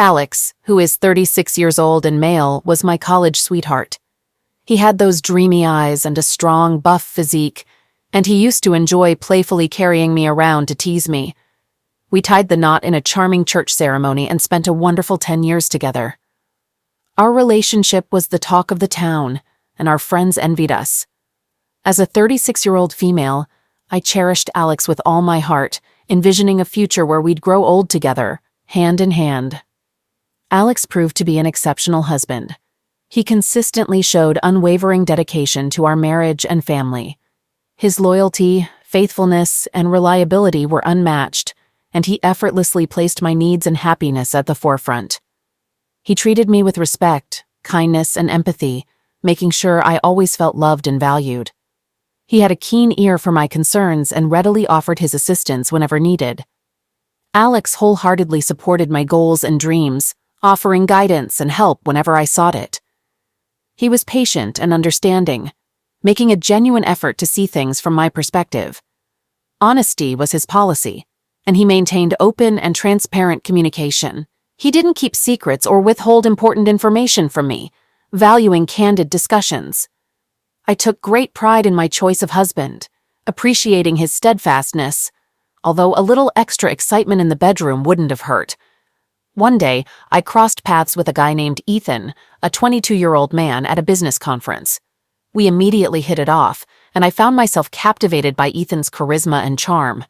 Alex, who is 36 years old and male, was my college sweetheart. He had those dreamy eyes and a strong, buff physique, and he used to enjoy playfully carrying me around to tease me. We tied the knot in a charming church ceremony and spent a wonderful 10 years together. Our relationship was the talk of the town, and our friends envied us. As a 36-year-old female, I cherished Alex with all my heart, envisioning a future where we'd grow old together, hand in hand. Alex proved to be an exceptional husband. He consistently showed unwavering dedication to our marriage and family. His loyalty, faithfulness, and reliability were unmatched, and he effortlessly placed my needs and happiness at the forefront. He treated me with respect, kindness, and empathy, making sure I always felt loved and valued. He had a keen ear for my concerns and readily offered his assistance whenever needed. Alex wholeheartedly supported my goals and dreams, offering guidance and help whenever I sought it. He was patient and understanding, making a genuine effort to see things from my perspective. Honesty was his policy, and he maintained open and transparent communication. He didn't keep secrets or withhold important information from me, valuing candid discussions. I took great pride in my choice of husband, appreciating his steadfastness, although a little extra excitement in the bedroom wouldn't have hurt. One day, I crossed paths with a guy named Ethan, a 22-year-old man, at a business conference. We immediately hit it off, and I found myself captivated by Ethan's charisma and charm.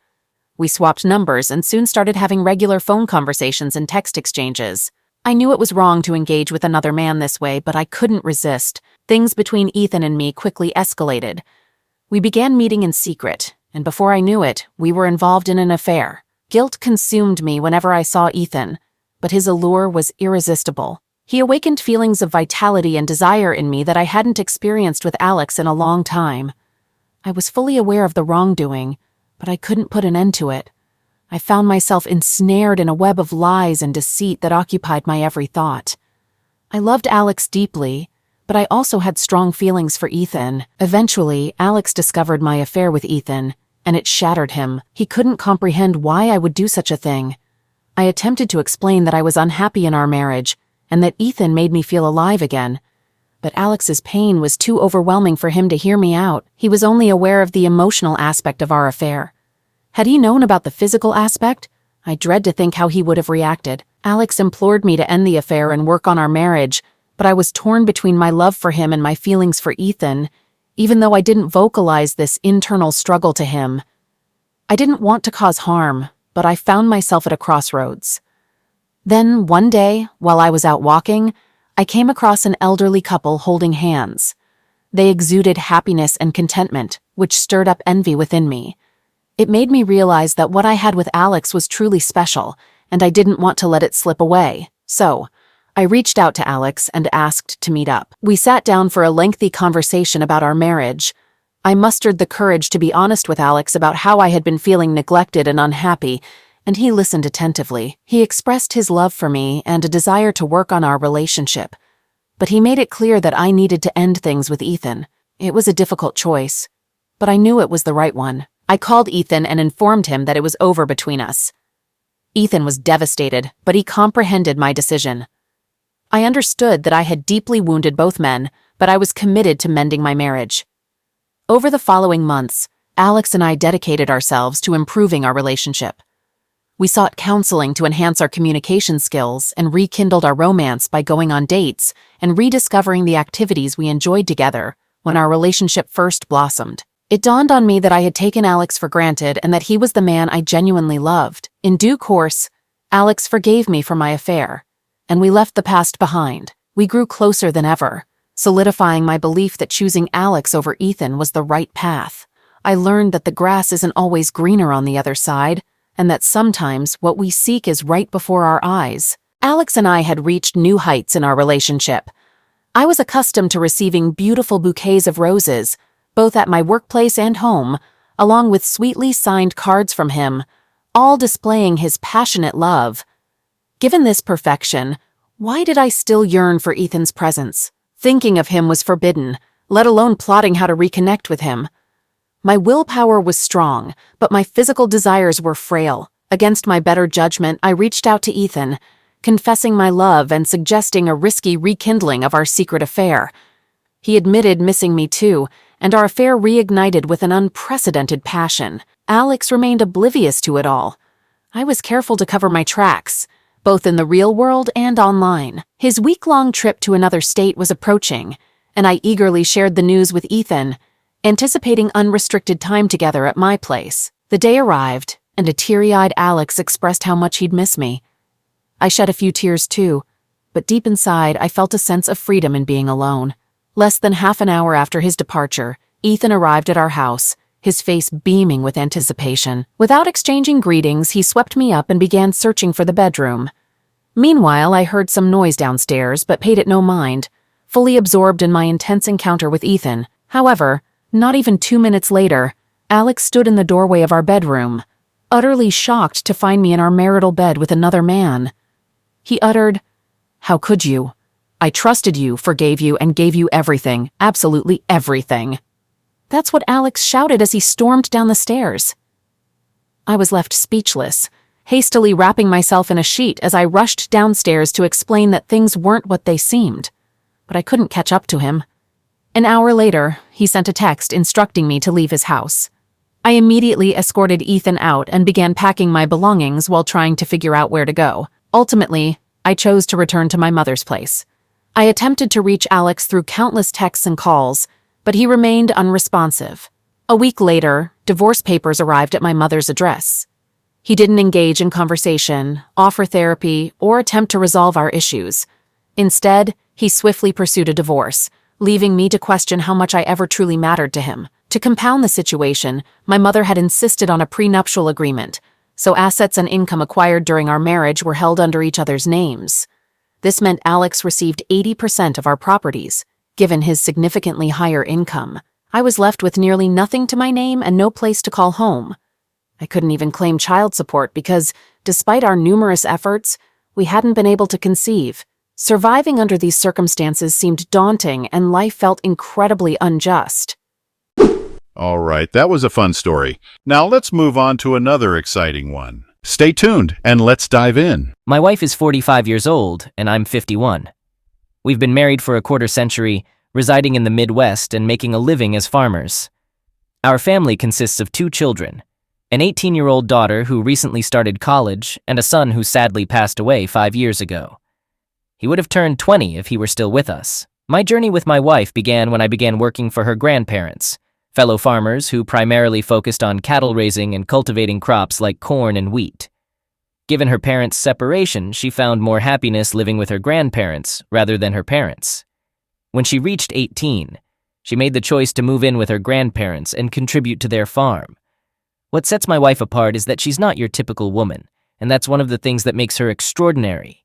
We swapped numbers and soon started having regular phone conversations and text exchanges. I knew it was wrong to engage with another man this way, but I couldn't resist. Things between Ethan and me quickly escalated. We began meeting in secret, and before I knew it, we were involved in an affair. Guilt consumed me whenever I saw Ethan, but his allure was irresistible. He awakened feelings of vitality and desire in me that I hadn't experienced with Alex in a long time. I was fully aware of the wrongdoing, but I couldn't put an end to it. I found myself ensnared in a web of lies and deceit that occupied my every thought. I loved Alex deeply, but I also had strong feelings for Ethan. Eventually, Alex discovered my affair with Ethan, and it shattered him. He couldn't comprehend why I would do such a thing. I attempted to explain that I was unhappy in our marriage, and that Ethan made me feel alive again. But Alex's pain was too overwhelming for him to hear me out. He was only aware of the emotional aspect of our affair. Had he known about the physical aspect, I dread to think how he would have reacted. Alex implored me to end the affair and work on our marriage, but I was torn between my love for him and my feelings for Ethan, even though I didn't vocalize this internal struggle to him. I didn't want to cause harm, but I found myself at a crossroads. Then, one day, while I was out walking, I came across an elderly couple holding hands. They exuded happiness and contentment, which stirred up envy within me. It made me realize that what I had with Alex was truly special, and I didn't want to let it slip away. So, I reached out to Alex and asked to meet up. We sat down for a lengthy conversation about our marriage. I mustered the courage to be honest with Alex about how I had been feeling neglected and unhappy, and he listened attentively. He expressed his love for me and a desire to work on our relationship, but he made it clear that I needed to end things with Ethan. It was a difficult choice, but I knew it was the right one. I called Ethan and informed him that it was over between us. Ethan was devastated, but he comprehended my decision. I understood that I had deeply wounded both men, but I was committed to mending my marriage. Over the following months, Alex and I dedicated ourselves to improving our relationship. We sought counseling to enhance our communication skills and rekindled our romance by going on dates and rediscovering the activities we enjoyed together when our relationship first blossomed. It dawned on me that I had taken Alex for granted and that he was the man I genuinely loved. In due course, Alex forgave me for my affair, and we left the past behind. We grew closer than ever, solidifying my belief that choosing Alex over Ethan was the right path. I learned that the grass isn't always greener on the other side, and that sometimes what we seek is right before our eyes. Alex and I had reached new heights in our relationship. I was accustomed to receiving beautiful bouquets of roses, both at my workplace and home, along with sweetly signed cards from him, all displaying his passionate love. Given this perfection, why did I still yearn for Ethan's presence? Thinking of him was forbidden, let alone plotting how to reconnect with him. My willpower was strong, but my physical desires were frail. Against my better judgment, I reached out to Ethan, confessing my love and suggesting a risky rekindling of our secret affair. He admitted missing me too, and our affair reignited with an unprecedented passion. Alex remained oblivious to it all. I was careful to cover my tracks, both in the real world and online. His week-long trip to another state was approaching, and I eagerly shared the news with Ethan, anticipating unrestricted time together at my place. The day arrived, and a teary-eyed Alex expressed how much he'd miss me. I shed a few tears too, but deep inside I felt a sense of freedom in being alone. Less than half an hour after his departure, Ethan arrived at our house, his face beaming with anticipation. Without exchanging greetings, he swept me up and began searching for the bedroom. Meanwhile, I heard some noise downstairs, but paid it no mind, fully absorbed in my intense encounter with Ethan. However, not even 2 minutes later, Alex stood in the doorway of our bedroom, utterly shocked to find me in our marital bed with another man. He uttered, "How could you? I trusted you, forgave you, and gave you everything, absolutely everything." That's what Alex shouted as he stormed down the stairs. I was left speechless, hastily wrapping myself in a sheet as I rushed downstairs to explain that things weren't what they seemed. But I couldn't catch up to him. An hour later, he sent a text instructing me to leave his house. I immediately escorted Ethan out and began packing my belongings while trying to figure out where to go. Ultimately, I chose to return to my mother's place. I attempted to reach Alex through countless texts and calls, but he remained unresponsive. A week later, divorce papers arrived at my mother's address. He didn't engage in conversation, offer therapy, or attempt to resolve our issues. Instead, he swiftly pursued a divorce, leaving me to question how much I ever truly mattered to him. To compound the situation, my mother had insisted on a prenuptial agreement, so assets and income acquired during our marriage were held under each other's names. This meant Alex received 80% of our properties, given his significantly higher income. I was left with nearly nothing to my name and no place to call home. I couldn't even claim child support because, despite our numerous efforts, we hadn't been able to conceive. Surviving under these circumstances seemed daunting, and life felt incredibly unjust. All right, that was a fun story. Now let's move on to another exciting one. Stay tuned, and let's dive in. My wife is 45 years old, and I'm 51. We've been married for a quarter century, residing in the Midwest and making a living as farmers. Our family consists of 2 children, an 18-year-old daughter who recently started college and a son who sadly passed away 5 years ago. He would have turned 20 if he were still with us. My journey with my wife began when I began working for her grandparents, fellow farmers who primarily focused on cattle raising and cultivating crops like corn and wheat. Given her parents' separation, she found more happiness living with her grandparents rather than her parents. When she reached 18, she made the choice to move in with her grandparents and contribute to their farm. What sets my wife apart is that she's not your typical woman, and that's one of the things that makes her extraordinary.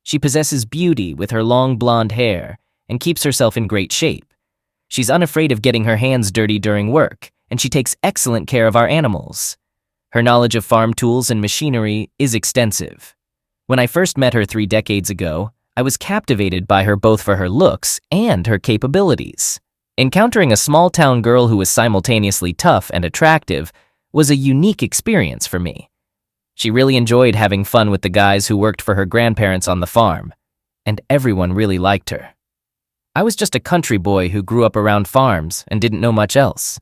She possesses beauty with her long blonde hair and keeps herself in great shape. She's unafraid of getting her hands dirty during work, and she takes excellent care of our animals. Her knowledge of farm tools and machinery is extensive. When I first met her 3 decades ago, I was captivated by her both for her looks and her capabilities. Encountering a small-town girl who was simultaneously tough and attractive was a unique experience for me. She really enjoyed having fun with the guys who worked for her grandparents on the farm, and everyone really liked her. I was just a country boy who grew up around farms and didn't know much else.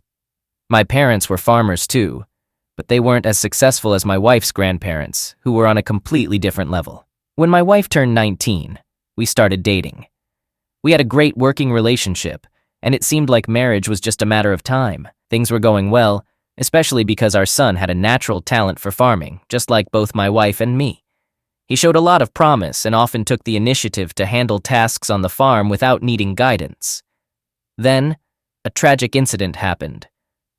My parents were farmers too, but they weren't as successful as my wife's grandparents, who were on a completely different level. When my wife turned 19, we started dating. We had a great working relationship, and it seemed like marriage was just a matter of time. Things were going well, especially because our son had a natural talent for farming, just like both my wife and me. He showed a lot of promise and often took the initiative to handle tasks on the farm without needing guidance. Then, a tragic incident happened.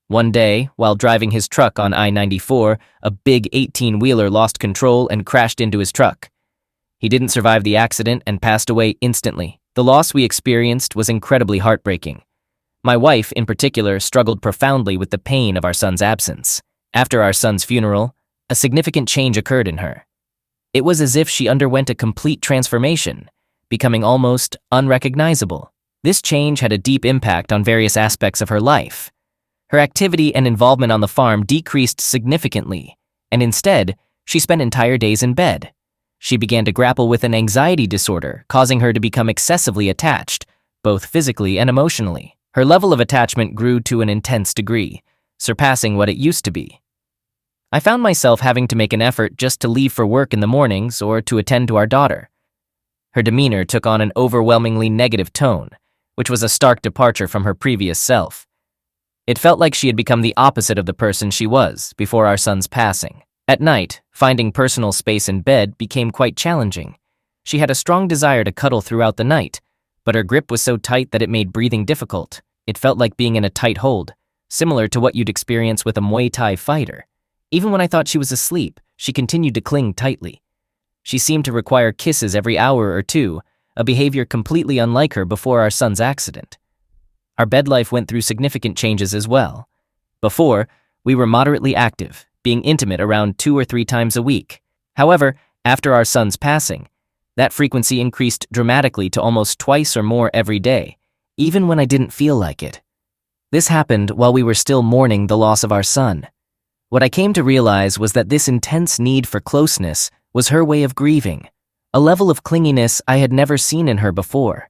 One day, while driving his truck on I-94, a big 18-wheeler lost control and crashed into his truck. He didn't survive the accident and passed away instantly. The loss we experienced was incredibly heartbreaking. My wife, in particular, struggled profoundly with the pain of our son's absence. After our son's funeral, a significant change occurred in her. It was as if she underwent a complete transformation, becoming almost unrecognizable. This change had a deep impact on various aspects of her life. Her activity and involvement on the farm decreased significantly, and instead, she spent entire days in bed. she began to grapple with an anxiety disorder, causing her to become excessively attached, both physically and emotionally. Her level of attachment grew to an intense degree, surpassing what it used to be. I found myself having to make an effort just to leave for work in the mornings or to attend to our daughter. Her demeanor took on an overwhelmingly negative tone, which was a stark departure from her previous self. It felt like she had become the opposite of the person she was before our son's passing. At night, finding personal space in bed became quite challenging. She had a strong desire to cuddle throughout the night, but her grip was so tight that it made breathing difficult. It felt like being in a tight hold, similar to what you'd experience with a Muay Thai fighter. Even when I thought she was asleep, she continued to cling tightly. She seemed to require kisses every hour or two, a behavior completely unlike her before our son's accident. Our bed life went through significant changes as well. Before, we were moderately active, being intimate around 2 or 3 times a week. However, after our son's passing, that frequency increased dramatically to almost twice or more every day, even when I didn't feel like it. This happened while we were still mourning the loss of our son. What I came to realize was that this intense need for closeness was her way of grieving, a level of clinginess I had never seen in her before.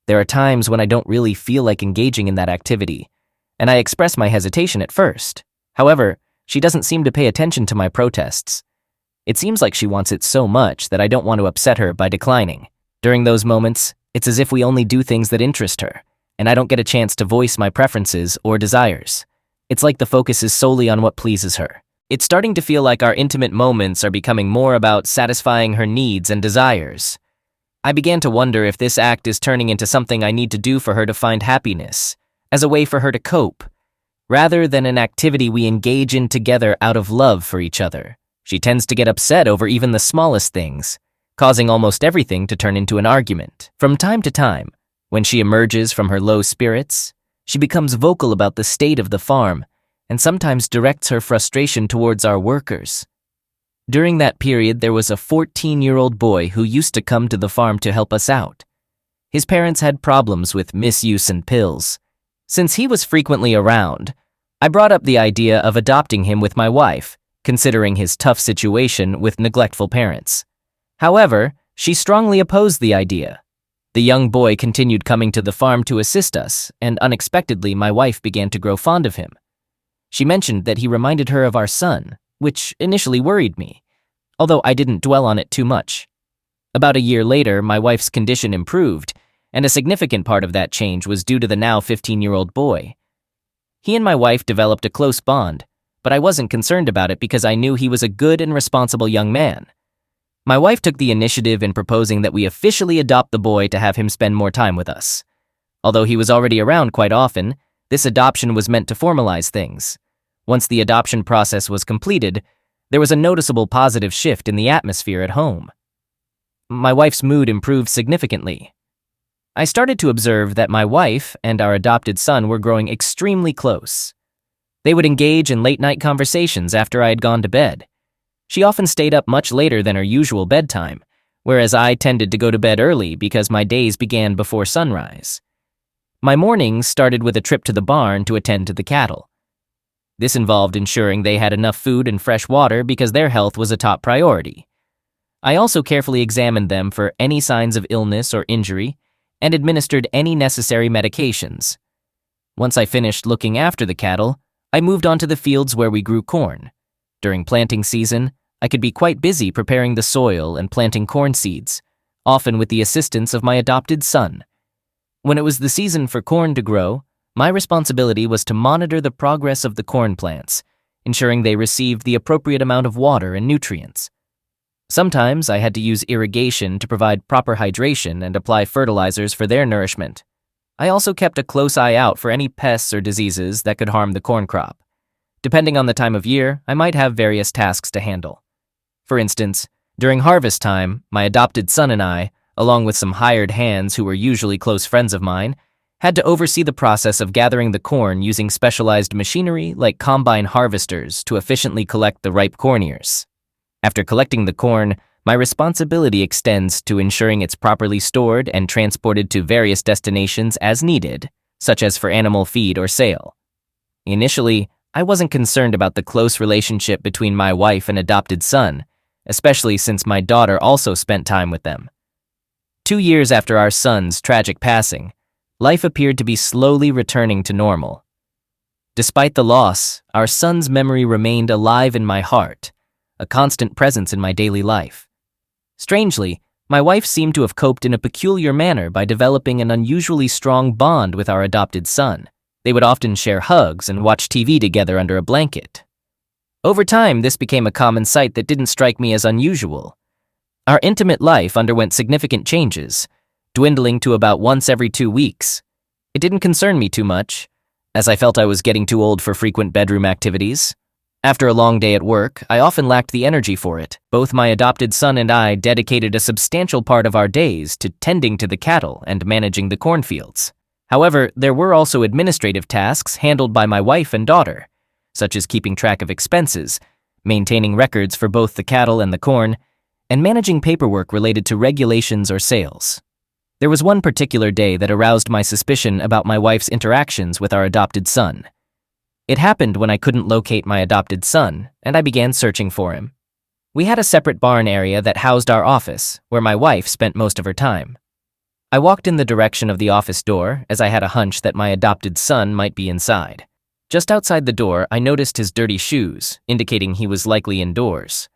There are times when I don't really feel like engaging in that activity, and I express my hesitation at first. However, she doesn't seem to pay attention to my protests. It seems like she wants it so much that I don't want to upset her by declining. During those moments, it's as if we only do things that interest her, and I don't get a chance to voice my preferences or desires. It's like the focus is solely on what pleases her. It's starting to feel like our intimate moments are becoming more about satisfying her needs and desires. I began to wonder if this act is turning into something I need to do for her to find happiness, as a way for her to cope, rather than an activity we engage in together out of love for each other. She tends to get upset over even the smallest things, causing almost everything to turn into an argument. From time to time, when she emerges from her low spirits, she becomes vocal about the state of the farm and sometimes directs her frustration towards our workers. During that period, there was a 14-year-old boy who used to come to the farm to help us out. His parents had problems with misuse and pills. Since he was frequently around, I brought up the idea of adopting him with my wife, considering his tough situation with neglectful parents. However, she strongly opposed the idea. The young boy continued coming to the farm to assist us, and unexpectedly my wife began to grow fond of him. She mentioned that he reminded her of our son, which initially worried me, although I didn't dwell on it too much. About a year later, my wife's condition improved, and a significant part of that change was due to the now 15-year-old boy. He and my wife developed a close bond, but I wasn't concerned about it because I knew he was a good and responsible young man. My wife took the initiative in proposing that we officially adopt the boy to have him spend more time with us. Although he was already around quite often, this adoption was meant to formalize things. Once the adoption process was completed, there was a noticeable positive shift in the atmosphere at home. My wife's mood improved significantly. I started to observe that my wife and our adopted son were growing extremely close. They would engage in late-night conversations after I had gone to bed. She often stayed up much later than her usual bedtime, whereas I tended to go to bed early because my days began before sunrise. My mornings started with a trip to the barn to attend to the cattle. This involved ensuring they had enough food and fresh water because their health was a top priority. I also carefully examined them for any signs of illness or injury and administered any necessary medications. Once I finished looking after the cattle, I moved on to the fields where we grew corn. During planting season, I could be quite busy preparing the soil and planting corn seeds, often with the assistance of my adopted son. When it was the season for corn to grow, my responsibility was to monitor the progress of the corn plants, ensuring they received the appropriate amount of water and nutrients. Sometimes I had to use irrigation to provide proper hydration and apply fertilizers for their nourishment. I also kept a close eye out for any pests or diseases that could harm the corn crop. Depending on the time of year, I might have various tasks to handle. For instance, during harvest time, my adopted son and I, along with some hired hands who were usually close friends of mine, had to oversee the process of gathering the corn using specialized machinery like combine harvesters to efficiently collect the ripe corn ears. After collecting the corn, my responsibility extends to ensuring it's properly stored and transported to various destinations as needed, such as for animal feed or sale. Initially, I wasn't concerned about the close relationship between my wife and adopted son, especially since my daughter also spent time with them. 2 years after our son's tragic passing, life appeared to be slowly returning to normal. Despite the loss, our son's memory remained alive in my heart, a constant presence in my daily life. Strangely, my wife seemed to have coped in a peculiar manner by developing an unusually strong bond with our adopted son. They would often share hugs and watch TV together under a blanket. Over time, this became a common sight that didn't strike me as unusual. Our intimate life underwent significant changes, dwindling to about once every 2 weeks. It didn't concern me too much, as I felt I was getting too old for frequent bedroom activities. After a long day at work, I often lacked the energy for it. Both my adopted son and I dedicated a substantial part of our days to tending to the cattle and managing the cornfields. However, there were also administrative tasks handled by my wife and daughter, such as keeping track of expenses, maintaining records for both the cattle and the corn, and managing paperwork related to regulations or sales. There was one particular day that aroused my suspicion about my wife's interactions with our adopted son. It happened when I couldn't locate my adopted son, and I began searching for him. We had a separate barn area that housed our office, where my wife spent most of her time. I walked in the direction of the office door, as I had a hunch that my adopted son might be inside. Just outside the door, I noticed his dirty shoes, indicating he was likely indoors.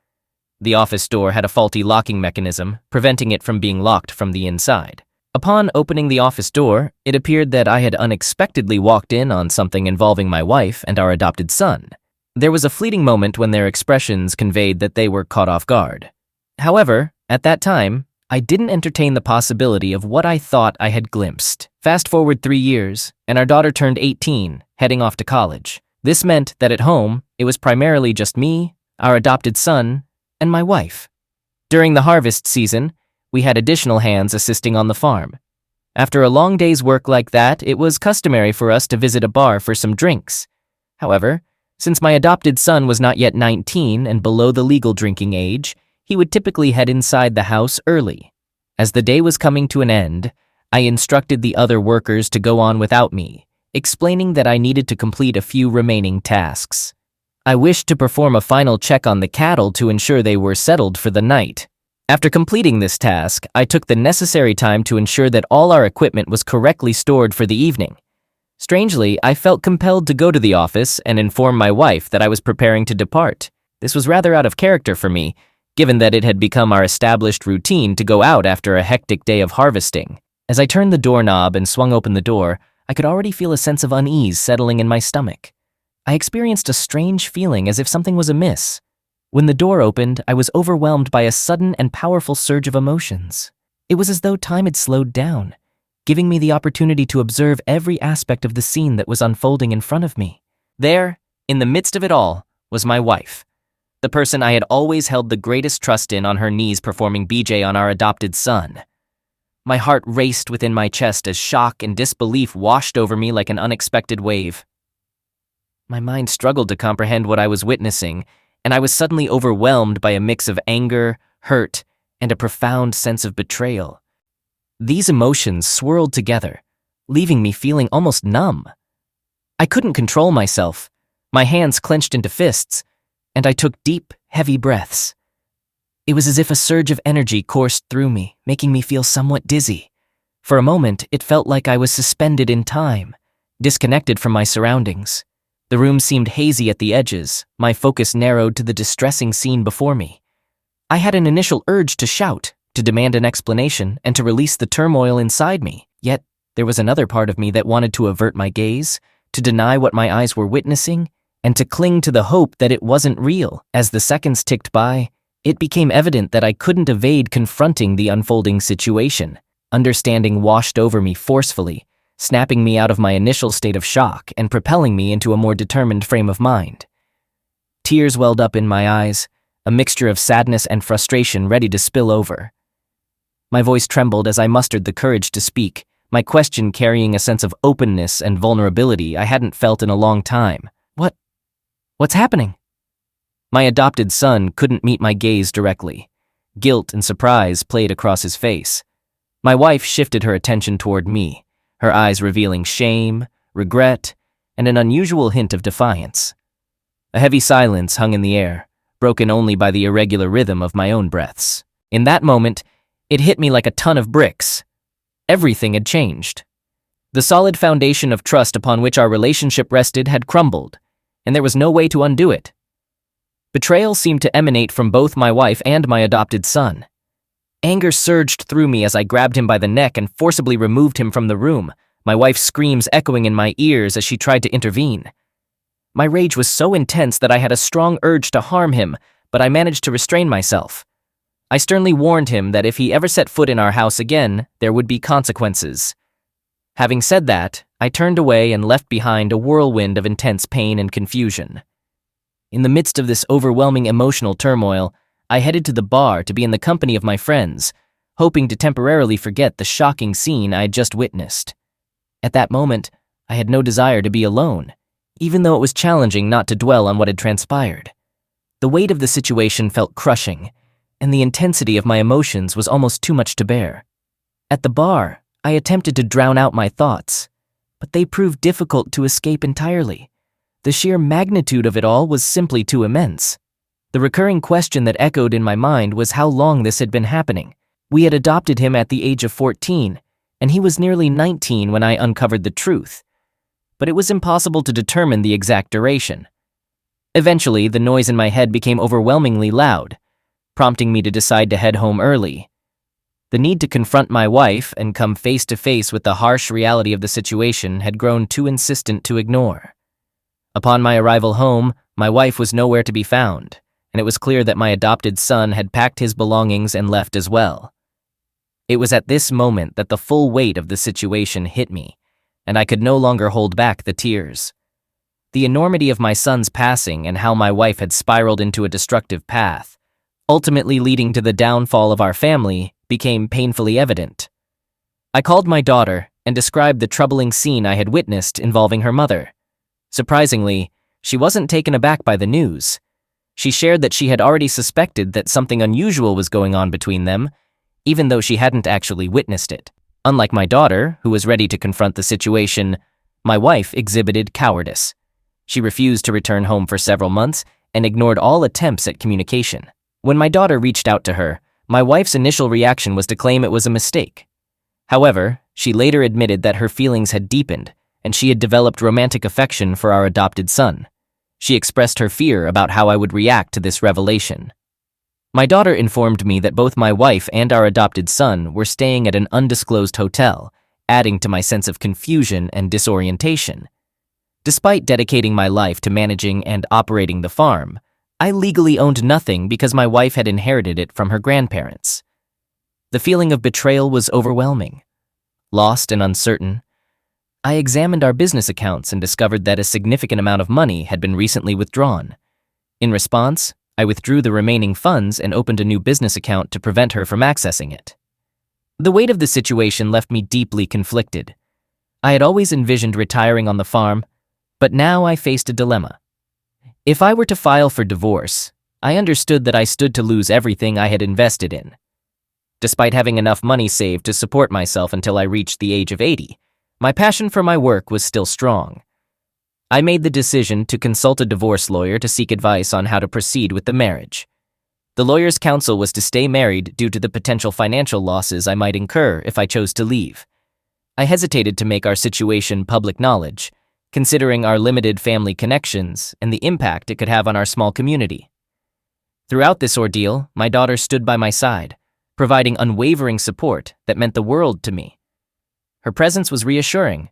The office door had a faulty locking mechanism, preventing it from being locked from the inside. Upon opening the office door, it appeared that I had unexpectedly walked in on something involving my wife and our adopted son. There was a fleeting moment when their expressions conveyed that they were caught off guard. However, at that time, I didn't entertain the possibility of what I thought I had glimpsed. Fast forward 3 years, and our daughter turned 18, heading off to college. This meant that at home, it was primarily just me, our adopted son, and my wife. During the harvest season, we had additional hands assisting on the farm. After a long day's work like that, it was customary for us to visit a bar for some drinks. However, since my adopted son was not yet 19 and below the legal drinking age, he would typically head inside the house early. As the day was coming to an end, I instructed the other workers to go on without me, explaining that I needed to complete a few remaining tasks. I wished to perform a final check on the cattle to ensure they were settled for the night. After completing this task, I took the necessary time to ensure that all our equipment was correctly stored for the evening. Strangely, I felt compelled to go to the office and inform my wife that I was preparing to depart. This was rather out of character for me, given that it had become our established routine to go out after a hectic day of harvesting. As I turned the doorknob and swung open the door, I could already feel a sense of unease settling in my stomach. I experienced a strange feeling as if something was amiss. When the door opened, I was overwhelmed by a sudden and powerful surge of emotions. It was as though time had slowed down, giving me the opportunity to observe every aspect of the scene that was unfolding in front of me. There, in the midst of it all, was my wife, the person I had always held the greatest trust in, on her knees performing BJ on our adopted son. My heart raced within my chest as shock and disbelief washed over me like an unexpected wave. My mind struggled to comprehend what I was witnessing, and I was suddenly overwhelmed by a mix of anger, hurt, and a profound sense of betrayal. These emotions swirled together, leaving me feeling almost numb. I couldn't control myself. My hands clenched into fists, and I took deep, heavy breaths. It was as if a surge of energy coursed through me, making me feel somewhat dizzy. For a moment, it felt like I was suspended in time, disconnected from my surroundings. The room seemed hazy at the edges, my focus narrowed to the distressing scene before me. I had an initial urge to shout, to demand an explanation, and to release the turmoil inside me. Yet, there was another part of me that wanted to avert my gaze, to deny what my eyes were witnessing, and to cling to the hope that it wasn't real. As the seconds ticked by, it became evident that I couldn't evade confronting the unfolding situation. Understanding washed over me forcefully, snapping me out of my initial state of shock and propelling me into a more determined frame of mind. Tears welled up in my eyes, a mixture of sadness and frustration ready to spill over. My voice trembled as I mustered the courage to speak, my question carrying a sense of openness and vulnerability I hadn't felt in a long time. What's happening? My adopted son couldn't meet my gaze directly. Guilt and surprise played across his face. My wife shifted her attention toward me, her eyes revealing shame, regret, and an unusual hint of defiance. A heavy silence hung in the air, broken only by the irregular rhythm of my own breaths. In that moment, it hit me like a ton of bricks. Everything had changed. The solid foundation of trust upon which our relationship rested had crumbled, and there was no way to undo it. Betrayal seemed to emanate from both my wife and my adopted son. Anger surged through me as I grabbed him by the neck and forcibly removed him from the room, my wife's screams echoing in my ears as she tried to intervene. My rage was so intense that I had a strong urge to harm him, but I managed to restrain myself. I sternly warned him that if he ever set foot in our house again, there would be consequences. Having said that, I turned away and left behind a whirlwind of intense pain and confusion. In the midst of this overwhelming emotional turmoil, I headed to the bar to be in the company of my friends, hoping to temporarily forget the shocking scene I had just witnessed. At that moment, I had no desire to be alone, even though it was challenging not to dwell on what had transpired. The weight of the situation felt crushing, and the intensity of my emotions was almost too much to bear. At the bar, I attempted to drown out my thoughts, but they proved difficult to escape entirely. The sheer magnitude of it all was simply too immense. The recurring question that echoed in my mind was how long this had been happening. We had adopted him at the age of 14, and he was nearly 19 when I uncovered the truth. But it was impossible to determine the exact duration. Eventually, the noise in my head became overwhelmingly loud, prompting me to decide to head home early. The need to confront my wife and come face to face with the harsh reality of the situation had grown too insistent to ignore. Upon my arrival home, my wife was nowhere to be found, and it was clear that my adopted son had packed his belongings and left as well. It was at this moment that the full weight of the situation hit me, and I could no longer hold back the tears. The enormity of my son's passing and how my wife had spiraled into a destructive path, ultimately leading to the downfall of our family, became painfully evident. I called my daughter and described the troubling scene I had witnessed involving her mother. Surprisingly, she wasn't taken aback by the news. She shared that she had already suspected that something unusual was going on between them, even though she hadn't actually witnessed it. Unlike my daughter, who was ready to confront the situation, my wife exhibited cowardice. She refused to return home for several months and ignored all attempts at communication. When my daughter reached out to her, my wife's initial reaction was to claim it was a mistake. However, she later admitted that her feelings had deepened and she had developed romantic affection for our adopted son. She expressed her fear about how I would react to this revelation. My daughter informed me that both my wife and our adopted son were staying at an undisclosed hotel, adding to my sense of confusion and disorientation. Despite dedicating my life to managing and operating the farm, I legally owned nothing because my wife had inherited it from her grandparents. The feeling of betrayal was overwhelming. Lost and uncertain, I examined our business accounts and discovered that a significant amount of money had been recently withdrawn. In response, I withdrew the remaining funds and opened a new business account to prevent her from accessing it. The weight of the situation left me deeply conflicted. I had always envisioned retiring on the farm, but now I faced a dilemma. If I were to file for divorce, I understood that I stood to lose everything I had invested in. Despite having enough money saved to support myself until I reached the age of 80, my passion for my work was still strong. I made the decision to consult a divorce lawyer to seek advice on how to proceed with the marriage. The lawyer's counsel was to stay married due to the potential financial losses I might incur if I chose to leave. I hesitated to make our situation public knowledge, considering our limited family connections and the impact it could have on our small community. Throughout this ordeal, my daughter stood by my side, providing unwavering support that meant the world to me. Her presence was reassuring.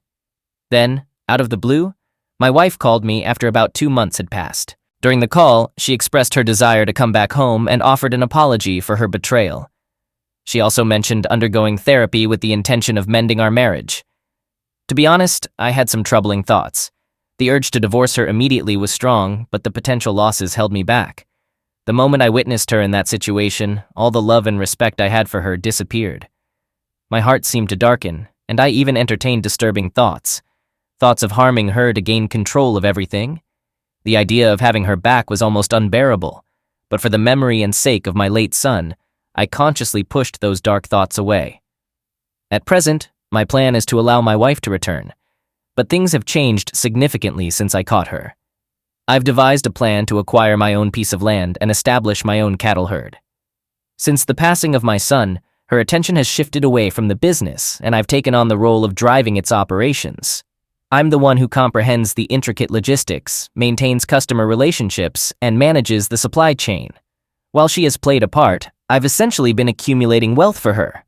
Then, out of the blue, my wife called me after about 2 months had passed. During the call, she expressed her desire to come back home and offered an apology for her betrayal. She also mentioned undergoing therapy with the intention of mending our marriage. To be honest, I had some troubling thoughts. The urge to divorce her immediately was strong, but the potential losses held me back. The moment I witnessed her in that situation, all the love and respect I had for her disappeared. My heart seemed to darken, and I even entertained disturbing thoughts. Thoughts of harming her to gain control of everything. The idea of having her back was almost unbearable, but for the memory and sake of my late son, I consciously pushed those dark thoughts away. At present, my plan is to allow my wife to return, but things have changed significantly since I caught her. I've devised a plan to acquire my own piece of land and establish my own cattle herd. Since the passing of my son, her attention has shifted away from the business, and I've taken on the role of driving its operations. I'm the one who comprehends the intricate logistics, maintains customer relationships, and manages the supply chain. While she has played a part, I've essentially been accumulating wealth for her.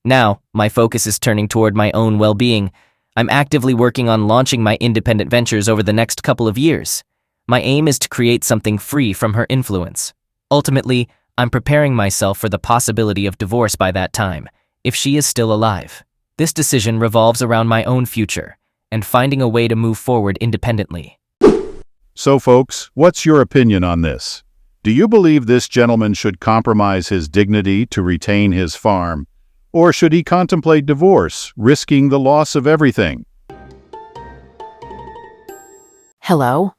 Now, my focus is turning toward my own well-being. I'm actively working on launching my independent ventures over the next couple of years. My aim is to create something free from her influence. Ultimately, I'm preparing myself for the possibility of divorce by that time, if she is still alive. This decision revolves around my own future and finding a way to move forward independently. So, folks, what's your opinion on this? Do you believe this gentleman should compromise his dignity to retain his farm, or should he contemplate divorce, risking the loss of everything? Hello?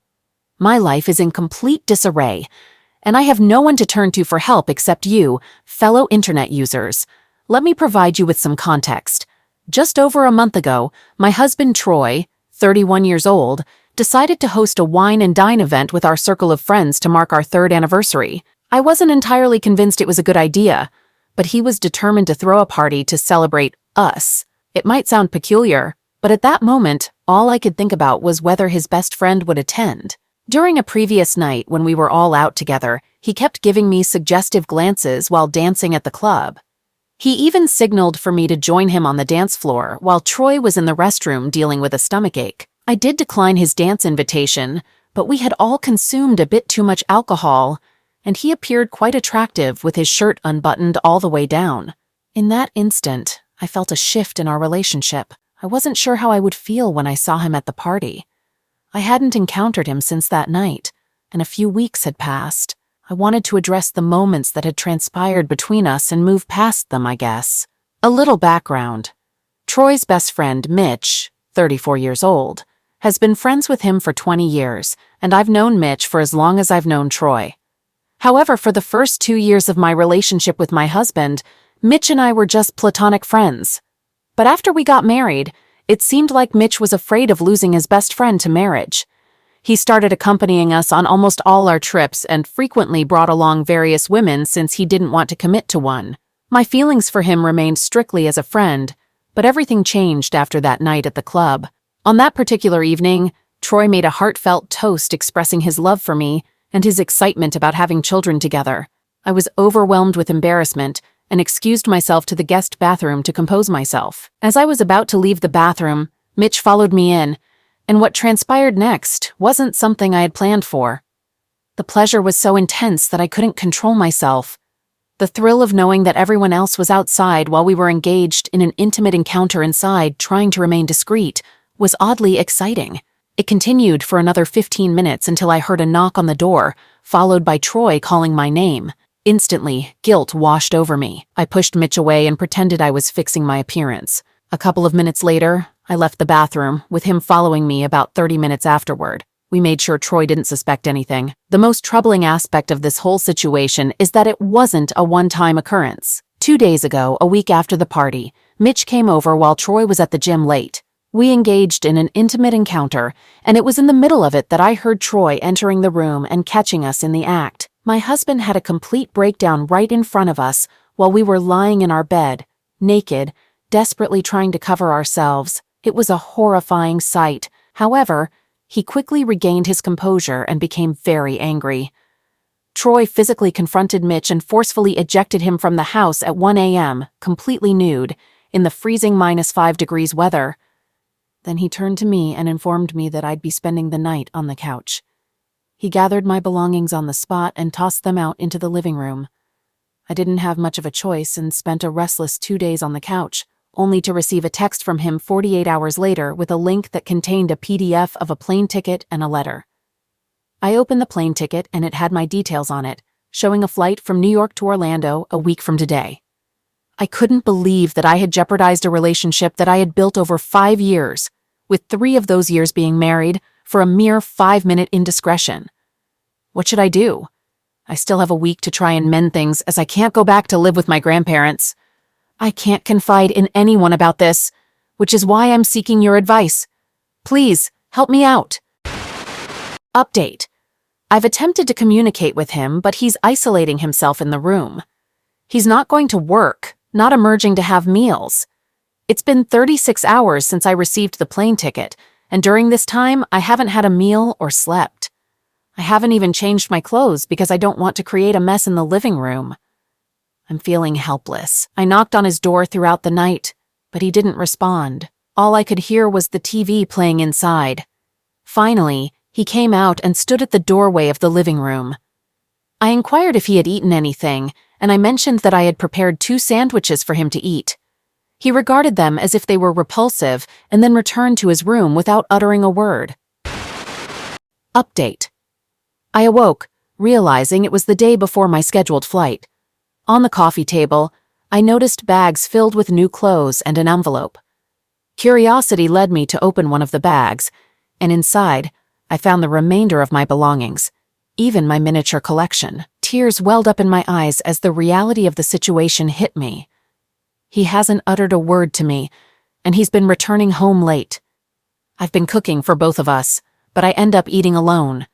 My life is in complete disarray, and I have no one to turn to for help except you, fellow internet users. Let me provide you with some context. Just over a month ago, my husband Troy, 31 years old, decided to host a wine and dine event with our circle of friends to mark our 3rd anniversary. I wasn't entirely convinced it was a good idea, but he was determined to throw a party to celebrate us. It might sound peculiar, but at that moment, all I could think about was whether his best friend would attend. During a previous night when we were all out together, he kept giving me suggestive glances while dancing at the club. He even signaled for me to join him on the dance floor while Troy was in the restroom dealing with a stomachache. I did decline his dance invitation, but we had all consumed a bit too much alcohol, and he appeared quite attractive with his shirt unbuttoned all the way down. In that instant, I felt a shift in our relationship. I wasn't sure how I would feel when I saw him at the party. I hadn't encountered him since that night, and a few weeks had passed. I wanted to address the moments that had transpired between us and move past them, I guess. A little background. Troy's best friend, Mitch, 34 years old, has been friends with him for 20 years, and I've known Mitch for as long as I've known Troy. However, for the first 2 years of my relationship with my husband, Mitch and I were just platonic friends. But after we got married, it seemed like Mitch was afraid of losing his best friend to marriage. He started accompanying us on almost all our trips and frequently brought along various women since he didn't want to commit to one. My feelings for him remained strictly as a friend, but everything changed after that night at the club. On that particular evening, Troy made a heartfelt toast expressing his love for me and his excitement about having children together. I was overwhelmed with embarrassment and excused myself to the guest bathroom to compose myself. As I was about to leave the bathroom, Mitch followed me in, and what transpired next wasn't something I had planned for. The pleasure was so intense that I couldn't control myself. The thrill of knowing that everyone else was outside while we were engaged in an intimate encounter inside, trying to remain discreet, was oddly exciting. It continued for another 15 minutes until I heard a knock on the door, followed by Troy calling my name. Instantly, guilt washed over me. I pushed Mitch away and pretended I was fixing my appearance. A couple of minutes later, I left the bathroom, with him following me about 30 minutes afterward. We made sure Troy didn't suspect anything. The most troubling aspect of this whole situation is that it wasn't a one-time occurrence. 2 days ago, a week after the party, Mitch came over while Troy was at the gym late. We engaged in an intimate encounter, and it was in the middle of it that I heard Troy entering the room and catching us in the act. My husband had a complete breakdown right in front of us while we were lying in our bed, naked, desperately trying to cover ourselves. It was a horrifying sight. However, he quickly regained his composure and became very angry. Troy physically confronted Mitch and forcefully ejected him from the house at 1 a.m., completely nude, in the freezing -5 degrees weather. Then he turned to me and informed me that I'd be spending the night on the couch. He gathered my belongings on the spot and tossed them out into the living room. I didn't have much of a choice and spent a restless 2 days on the couch, only to receive a text from him 48 hours later with a link that contained a PDF of a plane ticket and a letter. I opened the plane ticket and it had my details on it, showing a flight from New York to Orlando a week from today. I couldn't believe that I had jeopardized a relationship that I had built over 5 years, with 3 of those years being married, for a mere 5-minute indiscretion. What should I do? I still have a week to try and mend things as I can't go back to live with my grandparents. I can't confide in anyone about this, which is why I'm seeking your advice. Please, help me out. Update. I've attempted to communicate with him, but he's isolating himself in the room. He's not going to work, not emerging to have meals. It's been 36 hours since I received the plane ticket, and during this time, I haven't had a meal or slept. I haven't even changed my clothes because I don't want to create a mess in the living room. I'm feeling helpless. I knocked on his door throughout the night, but he didn't respond. All I could hear was the TV playing inside. Finally, he came out and stood at the doorway of the living room. I inquired if he had eaten anything, and I mentioned that I had prepared 2 sandwiches for him to eat. He regarded them as if they were repulsive and then returned to his room without uttering a word. Update. I awoke, realizing it was the day before my scheduled flight. On the coffee table, I noticed bags filled with new clothes and an envelope. Curiosity led me to open one of the bags, and inside, I found the remainder of my belongings, even my miniature collection. Tears welled up in my eyes as the reality of the situation hit me. He hasn't uttered a word to me, and he's been returning home late. I've been cooking for both of us, but I end up eating alone.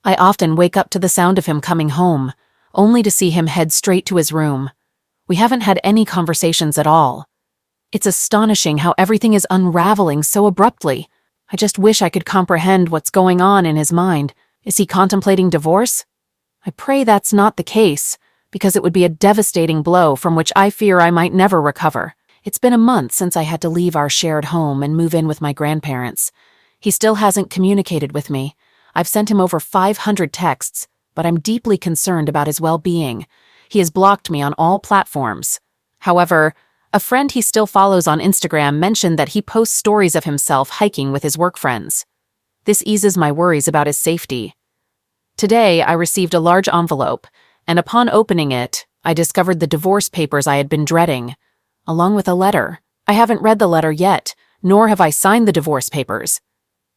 I often wake up to the sound of him coming home, only to see him head straight to his room. We haven't had any conversations at all. It's astonishing how everything is unraveling so abruptly. I just wish I could comprehend what's going on in his mind. Is he contemplating divorce? I pray that's not the case, because it would be a devastating blow from which I fear I might never recover. It's been a month since I had to leave our shared home and move in with my grandparents. He still hasn't communicated with me. I've sent him over 500 texts, but I'm deeply concerned about his well-being. He has blocked me on all platforms. However, a friend he still follows on Instagram mentioned that he posts stories of himself hiking with his work friends. This eases my worries about his safety. Today, I received a large envelope, and upon opening it, I discovered the divorce papers I had been dreading, along with a letter. I haven't read the letter yet, nor have I signed the divorce papers.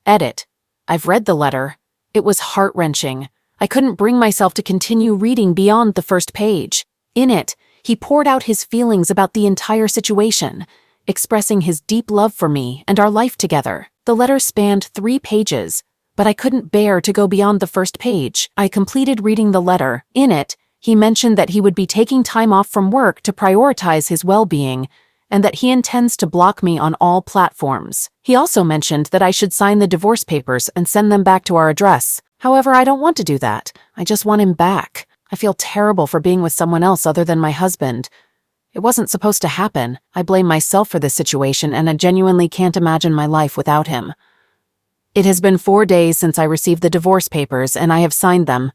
Edit. I've read the letter. It was heart-wrenching. I couldn't bring myself to continue reading beyond the first page. In it, he poured out his feelings about the entire situation, expressing his deep love for me and our life together. The letter spanned 3 pages, but I couldn't bear to go beyond the first page. I completed reading the letter. In it, he mentioned that he would be taking time off from work to prioritize his well-being, and that he intends to block me on all platforms. He also mentioned that I should sign the divorce papers and send them back to our address. However, I don't want to do that. I just want him back. I feel terrible for being with someone else other than my husband. It wasn't supposed to happen. I blame myself for this situation, and I genuinely can't imagine my life without him. It has been 4 days since I received the divorce papers, and I have signed them.